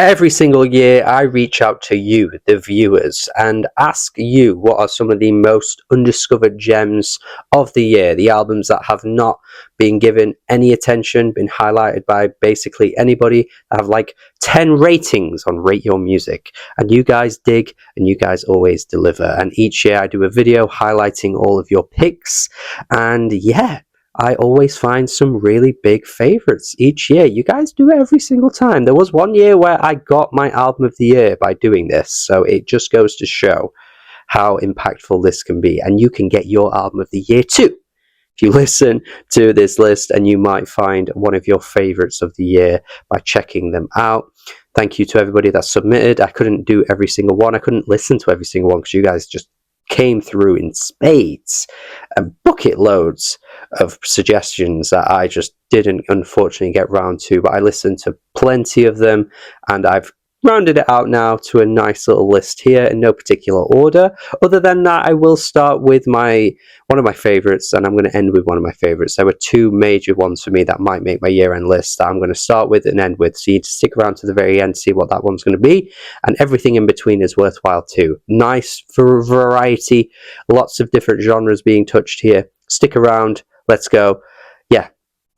Every single year, I reach out to you, the viewers, and ask you what are some of the most undiscovered gems of the year, the albums that have not been given any attention, been highlighted by basically anybody, that have like 10 ratings on Rate Your Music. And you guys dig, and you guys always deliver. And each year I do a video highlighting all of your picks, and yeah, I always find some really big favorites each year. You guys do it every single time. There was one year where I got my album of the year by doing this, so it just goes to show how impactful this can be. And you can get your album of the year too if you listen to this list, and you might find one of your favorites of the year by checking them out. Thank you to everybody that submitted. I couldn't do every single one. I couldn't listen to every single one because you guys just came through in spades and bucket loads of suggestions that I just didn't unfortunately get round to, but I listened to plenty of them, and I've rounded it out now to a nice little list here in no particular order. Other than that, I will start with one of my favorites, and I'm going to end with one of my favorites. There were two major ones for me that might make my year-end list that I'm going to start with and end with, so you need to stick around to the very end to see what that one's going to be, and everything in between is worthwhile too. Nice for variety, lots of different genres being touched here. Stick around, let's go. Yeah,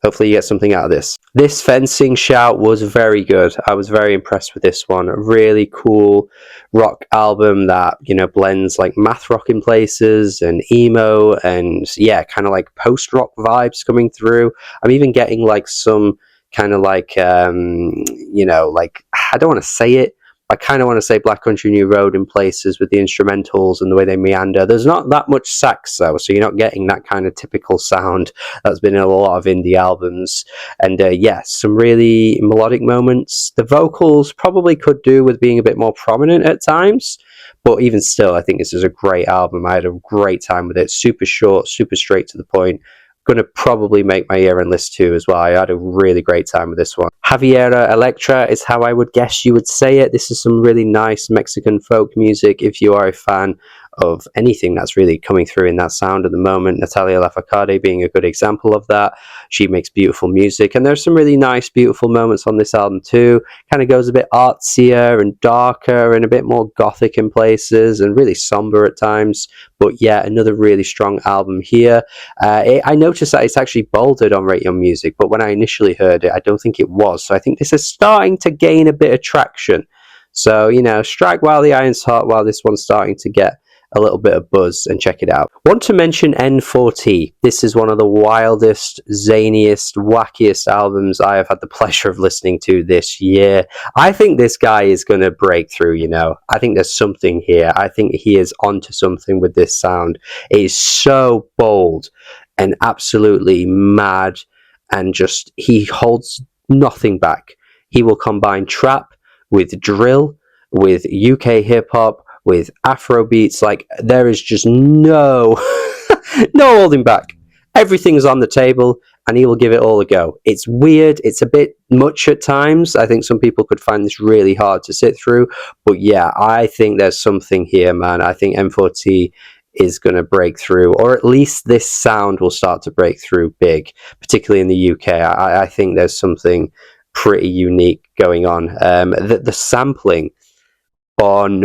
hopefully you get something out of this. This Fencing Shout was very good. I was very impressed with this one. A really cool rock album that, you know, blends like math rock in places and emo and yeah, kind of like post-rock vibes coming through. I'm even getting like some kind of like, you know, like, I don't want to say it, I kind of want to say Black Country New Road in places with the instrumentals and the way they meander. There's not that much sax though, so you're not getting that kind of typical sound that's been in a lot of indie albums. And yeah, some really melodic moments. The vocals probably could do with being a bit more prominent at times, but even still, I think this is a great album. I had a great time with it. Super short, super straight to the point. Going to probably make my year-end list too as well. I had a really great time with this one. Javiera Electra is how I would guess you would say it. This is some really nice Mexican folk music if you are a fan of anything that's really coming through in that sound at the moment. Natalia Lafourcade being a good example of that. She makes beautiful music, and there's some really nice, beautiful moments on this album too. Kind of goes a bit artsier and darker and a bit more gothic in places and really somber at times. But yeah, another really strong album here. I noticed that it's actually bolded on Rate Your Music, but when I initially heard it, I don't think it was. So I think this is starting to gain a bit of traction. So, you know, strike while the iron's hot, while this one's starting to get a little bit of buzz, and check it out. Want to mention N4T. This is one of the wildest, zaniest, wackiest albums I have had the pleasure of listening to this year. I think this guy is going to break through, you know. I think there's something here. I think he is onto something with this sound. It is so bold and absolutely mad, and just, he holds nothing back. He will combine trap with drill, with UK hip-hop, with Afro beats. Like, there is just no no holding back. Everything's on the table, and he will give it all a go. It's weird, it's a bit much at times. I think some people could find this really hard to sit through, but yeah, I think there's something here, man. I think M4T is going to break through, or at least this sound will start to break through big, particularly in the UK. I think there's something pretty unique going on. The sampling on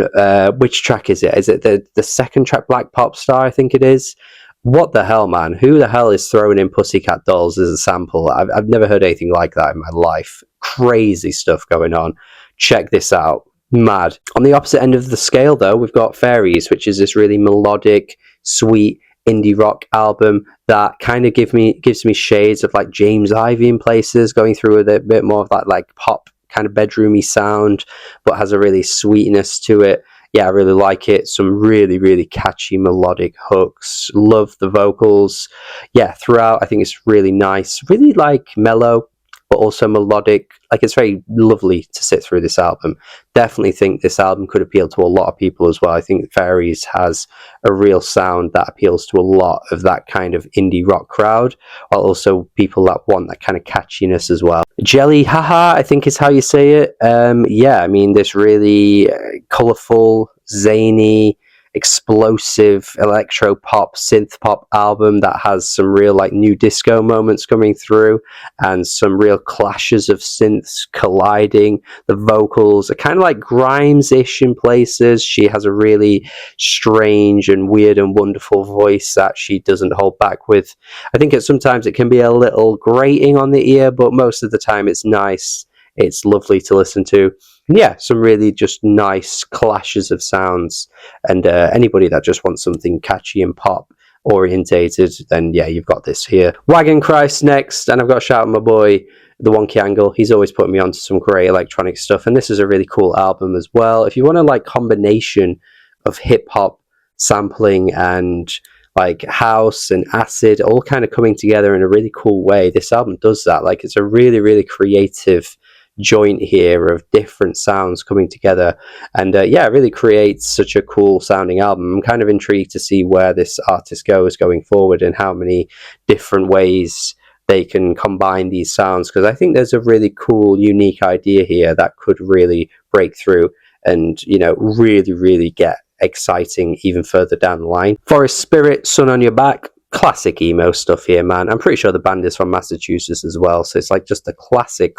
which track is it? Is it the second track, Black Pop Star? I think it is. What the hell, man? Who the hell is throwing in Pussycat Dolls as a sample? I've never heard anything like that in my life. Crazy stuff going on. Check this out. Mad. On the opposite end of the scale, though, we've got Fairies, which is this really melodic, sweet indie rock album that kind of gives me shades of like James Ivy in places, going through with a bit more of that like pop kind of bedroomy sound, but has a really sweetness to it. Yeah, I really like it. Some really, really catchy melodic hooks. Love the vocals. Yeah, throughout, I think it's really nice. Really like mellow, but also melodic. Like, it's very lovely to sit through this album. Definitely think this album could appeal to a lot of people as well. I think Fairies has a real sound that appeals to a lot of that kind of indie rock crowd, while also people that want that kind of catchiness as well. Gelli Haha, I think is how you say it. Yeah, I mean, this really colourful, zany, explosive electro pop, synth pop album that has some real like new disco moments coming through and some real clashes of synths colliding. The vocals are kind of like Grimes-ish in places. She has a really strange and weird and wonderful voice that she doesn't hold back with. I think sometimes it can be a little grating on the ear, but most of the time it's nice. It's lovely to listen to. And yeah, some really just nice clashes of sounds. And anybody that just wants something catchy and pop orientated, then yeah, you've got this here. Wagon Christ next, and I've got to shout out my boy, the Wonky Angle. He's always putting me onto some great electronic stuff, and this is a really cool album as well. If you want a like combination of hip hop sampling and like house and acid all kind of coming together in a really cool way, this album does that. Like, it's a really, really creative joint here of different sounds coming together, and yeah, it really creates such a cool sounding album. I'm kind of intrigued to see where this artist goes going forward and how many different ways they can combine these sounds, because I think there's a really cool, unique idea here that could really break through and, you know, really, really get exciting even further down the line. Forest Spirit, Sun on Your Back, classic emo stuff here, man. I'm pretty sure the band is from Massachusetts as well, so it's like just a classic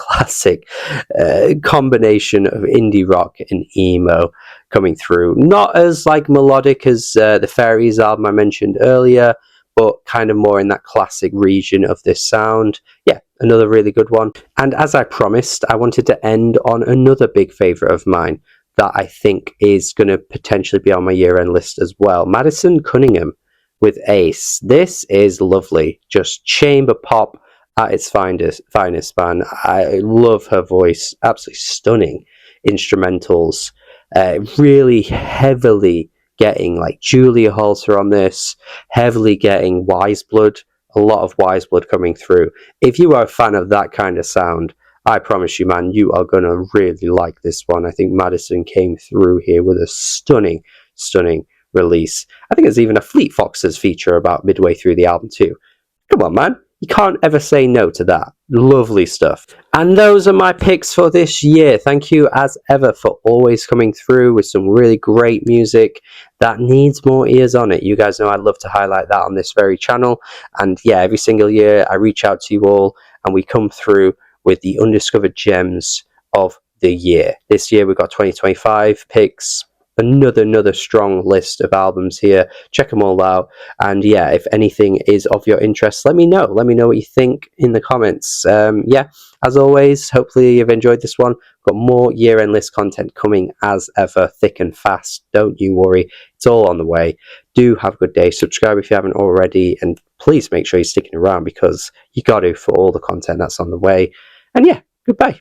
combination of indie rock and emo coming through. Not as like melodic as the Fairies album I mentioned earlier, but kind of more in that classic region of this sound. Yeah, another really good one. And as I promised, I wanted to end on another big favourite of mine that I think is going to potentially be on my year-end list as well. Madison Cunningham with Ace. This is lovely. Just chamber pop at its finest, man. I love her voice. Absolutely stunning instrumentals. Really heavily getting like Julia Halter on this, heavily getting Wise Blood, a lot of Wise Blood coming through. If you are a fan of that kind of sound, I promise you, man, you are going to really like this one. I think Madison came through here with a stunning release. I think there's even a Fleet Foxes feature about midway through the album too. Come on, man. You can't ever say no to that. Lovely stuff. And those are my picks for this year. Thank you as ever for always coming through with some really great music that needs more ears on it. You guys know I'd love to highlight that on this very channel. And yeah, every single year I reach out to you all and we come through with the undiscovered gems of the year. This year we've got 2025 picks. Another strong list of albums here. Check them all out, and yeah, if anything is of your interest, let me know what you think in the comments. Yeah, as always, hopefully you've enjoyed this one. Got more year-end list content coming as ever, thick and fast. Don't you worry, it's all on the way. Do have a good day. Subscribe if you haven't already, and please make sure you're sticking around because you got to for all the content that's on the way. And yeah, goodbye.